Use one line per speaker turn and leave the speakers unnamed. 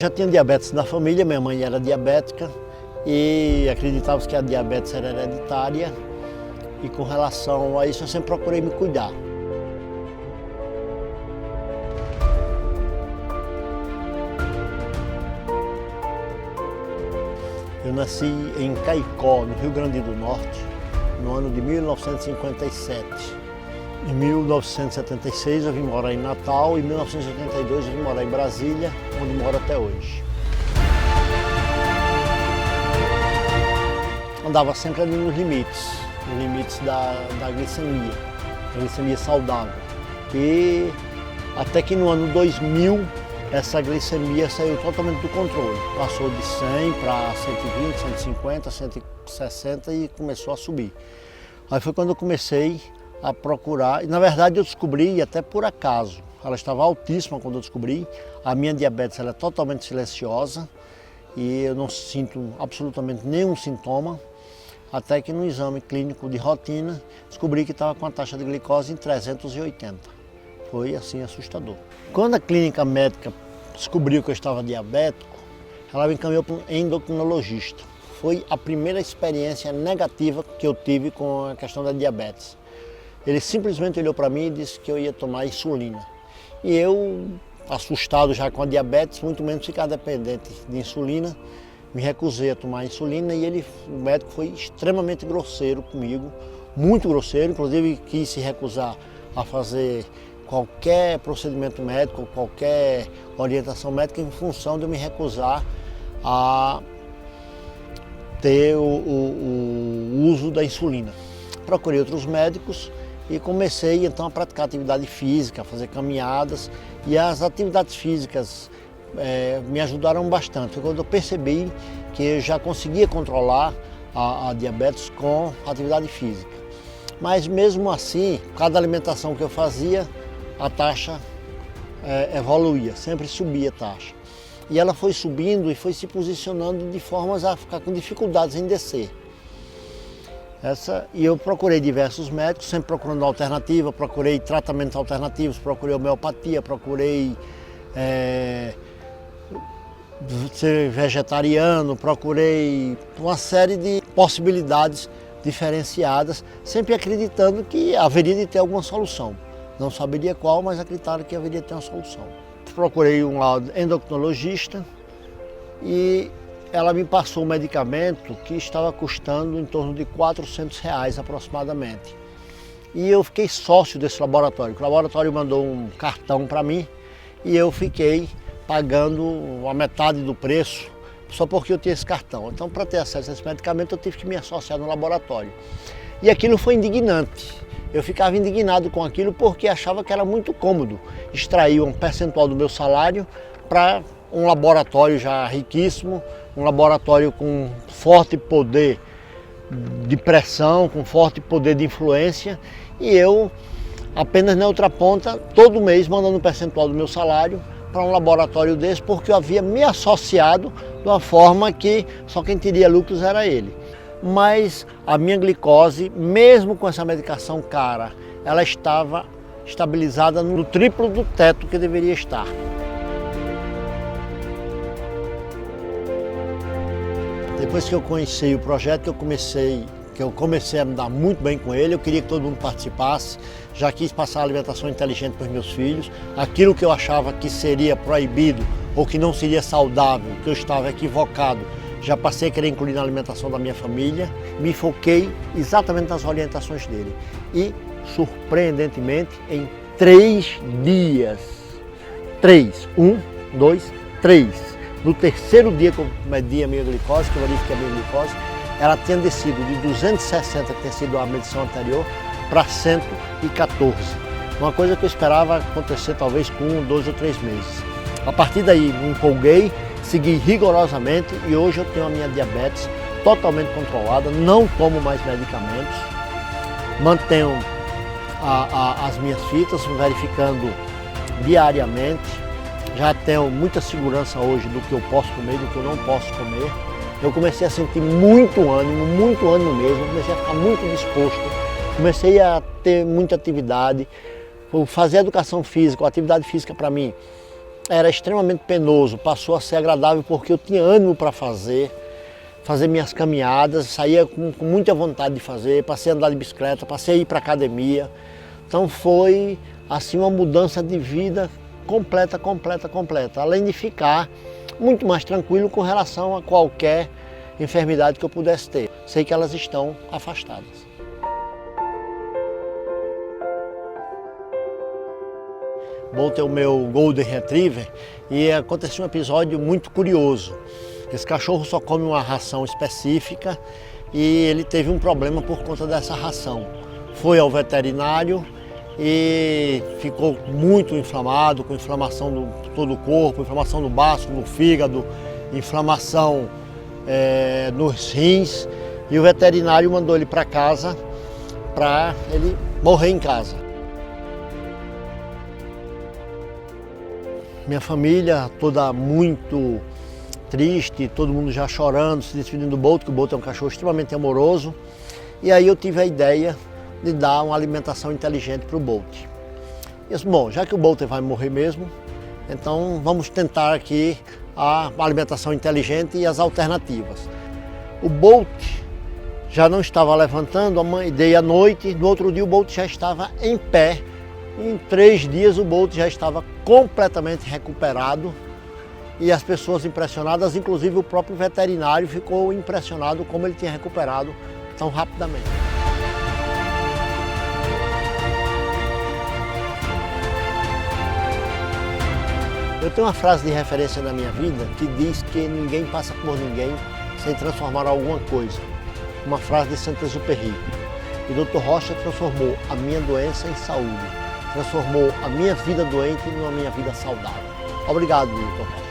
Já tinha diabetes na família, minha mãe era diabética e acreditava que a diabetes era hereditária e com relação a isso eu sempre procurei me cuidar. Eu nasci em Caicó, no Rio Grande do Norte, no ano de 1957. Em 1976 eu vim morar em Natal e em 1982 eu vim morar em Brasília, onde moro até hoje. Andava sempre ali nos limites da glicemia saudável. E até que no ano 2000 essa glicemia saiu totalmente do controle. Passou de 100 para 120, 150, 160 e começou a subir. Aí foi quando eu comecei a procurar, e na verdade eu descobri até por acaso. Ela estava altíssima quando eu descobri. A minha diabetes ela é totalmente silenciosa e eu não sinto absolutamente nenhum sintoma. Até que no exame clínico de rotina descobri que estava com a taxa de glicose em 380. Foi assim assustador. Quando a clínica médica descobriu que eu estava diabético, ela me encaminhou para um endocrinologista. Foi a primeira experiência negativa que eu tive com a questão da diabetes. Ele simplesmente olhou para mim e disse que eu ia tomar insulina. E eu, assustado já com a diabetes, muito menos ficar dependente de insulina, me recusei a tomar insulina e o médico foi extremamente grosseiro comigo, muito grosseiro, inclusive quis se recusar a fazer qualquer procedimento médico, qualquer orientação médica em função de eu me recusar a ter o uso da insulina. Procurei outros médicos e comecei então a praticar atividade física, a fazer caminhadas, e as atividades físicas me ajudaram bastante. Foi quando eu percebi que eu já conseguia controlar a diabetes com atividade física. Mas mesmo assim, cada alimentação que eu fazia, a taxa evoluía, sempre subia a taxa. E ela foi subindo e foi se posicionando de formas a ficar com dificuldades em descer. E eu procurei diversos médicos, sempre procurando alternativa, procurei tratamentos alternativos, procurei homeopatia, procurei ser vegetariano, procurei uma série de possibilidades diferenciadas, sempre acreditando que haveria de ter alguma solução. Não saberia qual, mas acreditava que haveria de ter uma solução. Procurei um endocrinologista e ela me passou um medicamento que estava custando em torno de R$400 aproximadamente. E eu fiquei sócio desse laboratório. O laboratório mandou um cartão para mim e eu fiquei pagando a metade do preço só porque eu tinha esse cartão. Então, para ter acesso a esse medicamento, eu tive que me associar no laboratório. E aquilo foi indignante. Eu ficava indignado com aquilo porque achava que era muito cômodo extrair um percentual do meu salário para um laboratório já riquíssimo, um laboratório com forte poder de pressão, com forte poder de influência, e eu apenas na outra ponta, todo mês mandando um percentual do meu salário para um laboratório desse, porque eu havia me associado de uma forma que só quem teria lucros era ele. Mas a minha glicose, mesmo com essa medicação cara, ela estava estabilizada no triplo do teto que deveria estar. Depois que eu conheci o projeto, que eu comecei a me dar muito bem com ele, eu queria que todo mundo participasse, já quis passar a alimentação inteligente para os meus filhos, aquilo que eu achava que seria proibido ou que não seria saudável, que eu estava equivocado, já passei a querer incluir na alimentação da minha família, me foquei exatamente nas orientações dele. E, surpreendentemente, em 3 dias, 1, 2, 3, no terceiro dia que eu medi a minha glicose, que eu verifiquei a minha glicose, ela tinha descido de 260, que tinha sido a medição anterior, para 114. Uma coisa que eu esperava acontecer talvez com 1, 2 ou 3 meses. A partir daí me empolguei, segui rigorosamente e hoje eu tenho a minha diabetes totalmente controlada, não tomo mais medicamentos, mantenho as minhas fitas, verificando diariamente, já tenho muita segurança hoje do que eu posso comer, do que eu não posso comer. Eu comecei a sentir muito ânimo mesmo, comecei a ficar muito disposto, comecei a ter muita atividade, fazer educação física, a atividade física para mim era extremamente penoso, passou a ser agradável porque eu tinha ânimo para fazer minhas caminhadas, saía com muita vontade de fazer, passei a andar de bicicleta, passei a ir para a academia. Então foi assim uma mudança de vida completa. Além de ficar muito mais tranquilo com relação a qualquer enfermidade que eu pudesse ter. Sei que elas estão afastadas. Bolt é o meu Golden Retriever e aconteceu um episódio muito curioso. Esse cachorro só come uma ração específica e ele teve um problema por conta dessa ração. Foi ao veterinário e ficou muito inflamado, com inflamação de todo o corpo, inflamação no baço, no fígado, inflamação nos rins, e o veterinário mandou ele para casa para ele morrer em casa. Minha família toda muito triste, todo mundo já chorando, se despedindo do Bolt, que o Bolt é um cachorro extremamente amoroso. E aí eu tive a ideia de dar uma alimentação inteligente para o Bolt. Eu disse, bom, já que o Bolt vai morrer mesmo, então vamos tentar aqui a alimentação inteligente e as alternativas. O Bolt já não estava levantando, dei à noite, no outro dia o Bolt já estava em pé. Em 3 dias o Bolt já estava completamente recuperado e as pessoas impressionadas, inclusive o próprio veterinário ficou impressionado como ele tinha recuperado tão rapidamente. Eu tenho uma frase de referência na minha vida que diz que ninguém passa por ninguém sem transformar alguma coisa. Uma frase de Saint-Exupéry. E o Dr. Rocha transformou a minha doença em saúde. Transformou a minha vida doente numa minha vida saudável. Obrigado, Dr. Rocha.